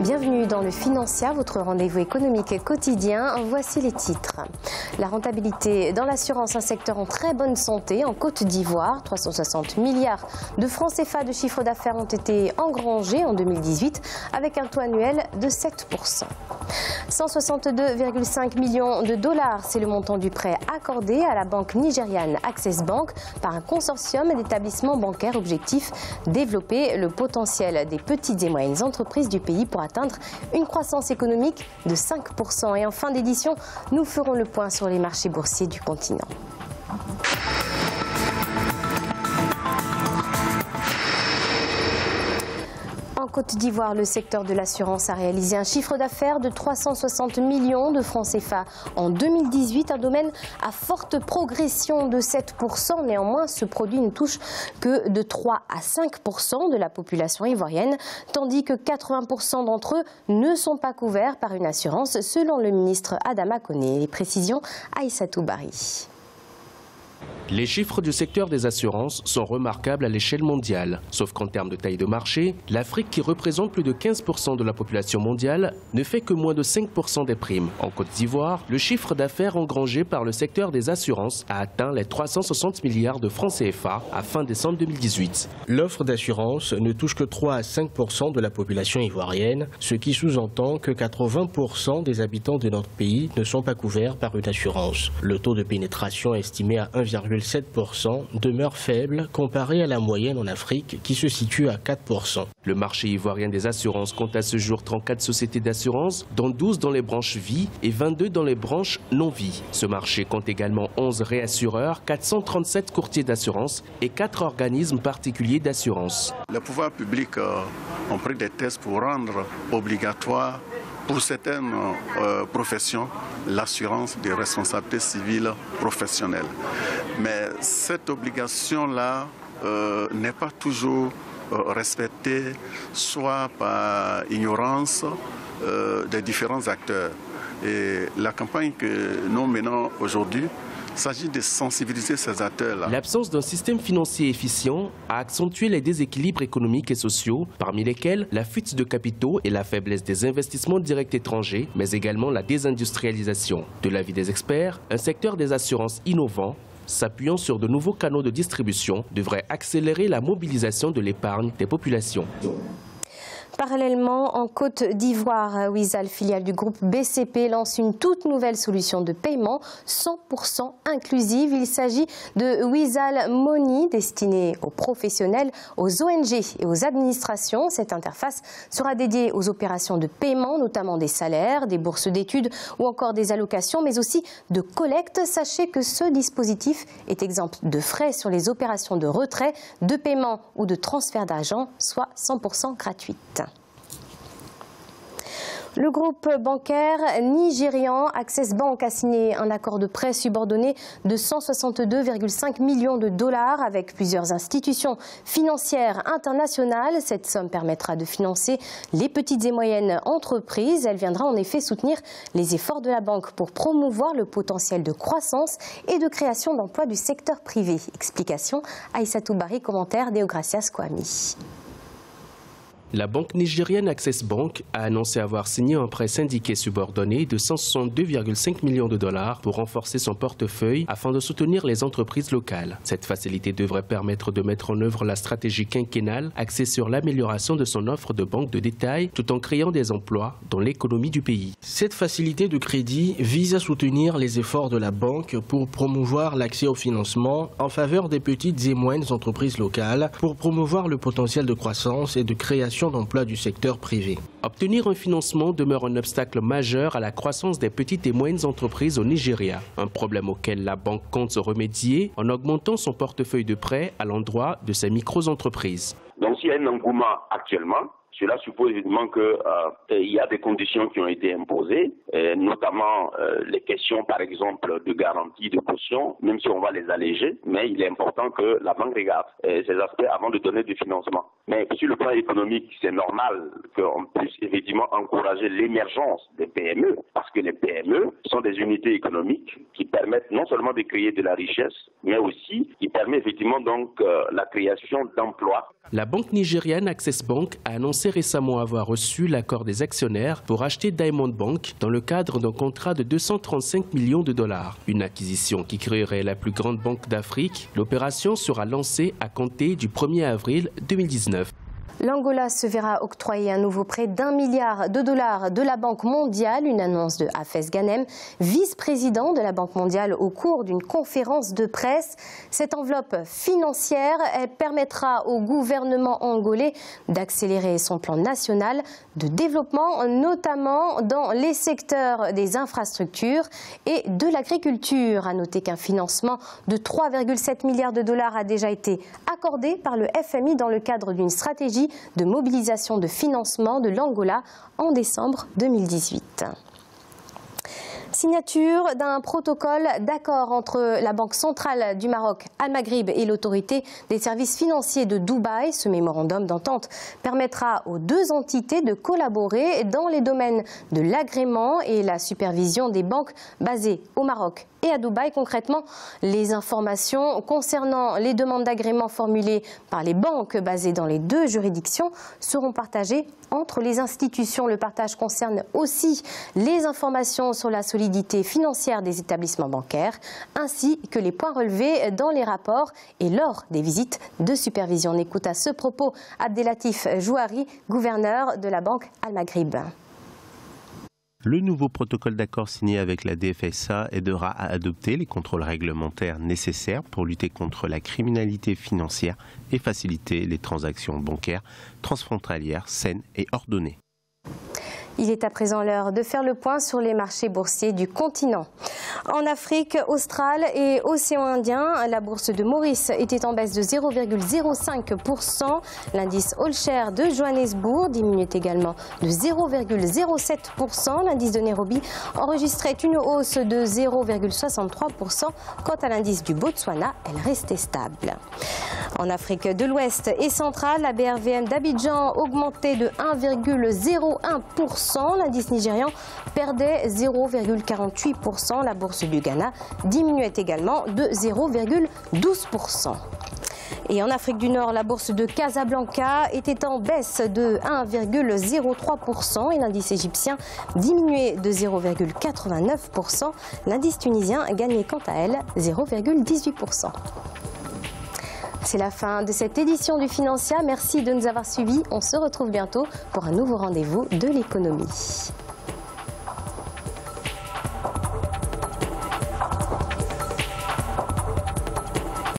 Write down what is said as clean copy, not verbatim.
Bienvenue dans le Financia, votre rendez-vous économique quotidien. Voici les titres. La rentabilité dans l'assurance, un secteur en très bonne santé en Côte d'Ivoire. 360 milliards de francs CFA de chiffre d'affaires ont été engrangés en 2018 avec un taux annuel de 7%. 162,5 millions de dollars, c'est le montant du prêt accordé à la banque nigériane Access Bank par un consortium d'établissements bancaires. Objectif, développer le potentiel des petites et moyennes entreprises du pays pour atteindre une croissance économique de 5%. Et en fin d'édition, nous ferons le point sur les marchés boursiers du continent. En Côte d'Ivoire, le secteur de l'assurance a réalisé un chiffre d'affaires de 360 millions de francs CFA en 2018, un domaine à forte progression de 7%. Néanmoins, ce produit ne touche que de 3 à 5% de la population ivoirienne, tandis que 80% d'entre eux ne sont pas couverts par une assurance, selon le ministre Adama Koné. Les précisions, Aïssatou Bari. Les chiffres du secteur des assurances sont remarquables à l'échelle mondiale. Sauf qu'en termes de taille de marché, l'Afrique, qui représente plus de 15% de la population mondiale, ne fait que moins de 5% des primes. En Côte d'Ivoire, le chiffre d'affaires engrangé par le secteur des assurances a atteint les 360 milliards de francs CFA à fin décembre 2018. L'offre d'assurance ne touche que 3 à 5% de la population ivoirienne, ce qui sous-entend que 80% des habitants de notre pays ne sont pas couverts par une assurance. Le taux de pénétration estimé à 1,7% demeure faible comparé à la moyenne en Afrique qui se situe à 4%. Le marché ivoirien des assurances compte à ce jour 34 sociétés d'assurance, dont 12 dans les branches vie et 22 dans les branches non-vie. Ce marché compte également 11 réassureurs, 437 courtiers d'assurance et 4 organismes particuliers d'assurance. Les pouvoirs publics ont pris des tests pour rendre obligatoire pour certaines professions l'assurance des responsabilités civiles professionnelles. Mais cette obligation-là n'est pas toujours respectée, soit par ignorance des différents acteurs. Et la campagne que nous menons aujourd'hui, il s'agit de sensibiliser ces acteurs-là. L'absence d'un système financier efficient a accentué les déséquilibres économiques et sociaux, parmi lesquels la fuite de capitaux et la faiblesse des investissements directs étrangers, mais également la désindustrialisation. De l'avis des experts, un secteur des assurances innovant, s'appuyant sur de nouveaux canaux de distribution, devrait accélérer la mobilisation de l'épargne des populations. Parallèlement, en Côte d'Ivoire, Wizall, filiale du groupe BCP, lance une toute nouvelle solution de paiement 100% inclusive. Il s'agit de Wizall Money, destinée aux professionnels, aux ONG et aux administrations. Cette interface sera dédiée aux opérations de paiement, notamment des salaires, des bourses d'études ou encore des allocations, mais aussi de collecte. Sachez que ce dispositif est exempt de frais sur les opérations de retrait, de paiement ou de transfert d'argent, soit 100% gratuite. Le groupe bancaire nigérian Access Bank a signé un accord de prêt subordonné de 162,5 millions de dollars avec plusieurs institutions financières internationales. Cette somme permettra de financer les petites et moyennes entreprises. Elle viendra en effet soutenir les efforts de la banque pour promouvoir le potentiel de croissance et de création d'emplois du secteur privé. Explication, Aïssatou Bari, commentaire Deogracias Kwame. La banque nigérienne Access Bank a annoncé avoir signé un prêt syndiqué subordonné de 162,5 millions de dollars pour renforcer son portefeuille afin de soutenir les entreprises locales. Cette facilité devrait permettre de mettre en œuvre la stratégie quinquennale axée sur l'amélioration de son offre de banque de détail tout en créant des emplois dans l'économie du pays. Cette facilité de crédit vise à soutenir les efforts de la banque pour promouvoir l'accès au financement en faveur des petites et moyennes entreprises locales, pour promouvoir le potentiel de croissance et de création d'emplois du secteur privé. Obtenir un financement demeure un obstacle majeur à la croissance des petites et moyennes entreprises au Nigeria, un problème auquel la banque compte se remédier en augmentant son portefeuille de prêts à l'endroit de ses micro-entreprises. Donc s'il y a un engouement actuellement, cela suppose évidemment qu'il y a des conditions qui ont été imposées, notamment les questions par exemple de garantie de caution, même si on va les alléger, mais il est important que la banque regarde ces aspects avant de donner du financement. Mais sur le plan économique, c'est normal qu'on puisse effectivement encourager l'émergence des PME, parce que les PME sont des unités économiques qui permettent non seulement de créer de la richesse, mais aussi qui permettent effectivement donc la création d'emplois. La banque nigériane Access Bank a annoncé pensait récemment avoir reçu l'accord des actionnaires pour acheter Diamond Bank dans le cadre d'un contrat de 235 millions de dollars. Une acquisition qui créerait la plus grande banque d'Afrique. L'opération sera lancée à compter du 1er avril 2019. L'Angola se verra octroyer un nouveau prêt d'1 milliard de dollars de la Banque mondiale, une annonce de Hafez Ghanem, vice-président de la Banque mondiale au cours d'une conférence de presse. Cette enveloppe financière, elle permettra au gouvernement angolais d'accélérer son plan national de développement, notamment dans les secteurs des infrastructures et de l'agriculture. À noter qu'un financement de 3,7 milliards de dollars a déjà été accordé par le FMI dans le cadre d'une stratégie de mobilisation de financement de l'Angola en décembre 2018. Signature d'un protocole d'accord entre la Banque centrale du Maroc, Al-Maghrib, et l'autorité des services financiers de Dubaï. Ce mémorandum d'entente permettra aux deux entités de collaborer dans les domaines de l'agrément et la supervision des banques basées au Maroc et à Dubaï. Concrètement, les informations concernant les demandes d'agrément formulées par les banques basées dans les deux juridictions seront partagées entre les institutions. Le partage concerne aussi les informations sur la solidité financière des établissements bancaires, ainsi que les points relevés dans les rapports et lors des visites de supervision. On écoute à ce propos Abdelatif Jouari, gouverneur de la Banque Al-Maghrib. Le nouveau protocole d'accord signé avec la DFSA aidera à adopter les contrôles réglementaires nécessaires pour lutter contre la criminalité financière et faciliter les transactions bancaires transfrontalières saines et ordonnées. Il est à présent l'heure de faire le point sur les marchés boursiers du continent. En Afrique australe et océan Indien, la bourse de Maurice était en baisse de 0,05%. L'indice All Share de Johannesburg diminuait également de 0,07%. L'indice de Nairobi enregistrait une hausse de 0,63%. Quant à l'indice du Botswana, elle restait stable. En Afrique de l'Ouest et centrale, la BRVM d'Abidjan augmentait de 1,01%. L'indice nigérian perdait 0,48%. La bourse du Ghana diminuait également de 0,12%. Et en Afrique du Nord, la bourse de Casablanca était en baisse de 1,03% et l'indice égyptien diminuait de 0,89%. L'indice tunisien gagnait quant à elle 0,18%. C'est la fin de cette édition du Financia. Merci de nous avoir suivis. On se retrouve bientôt pour un nouveau rendez-vous de l'économie.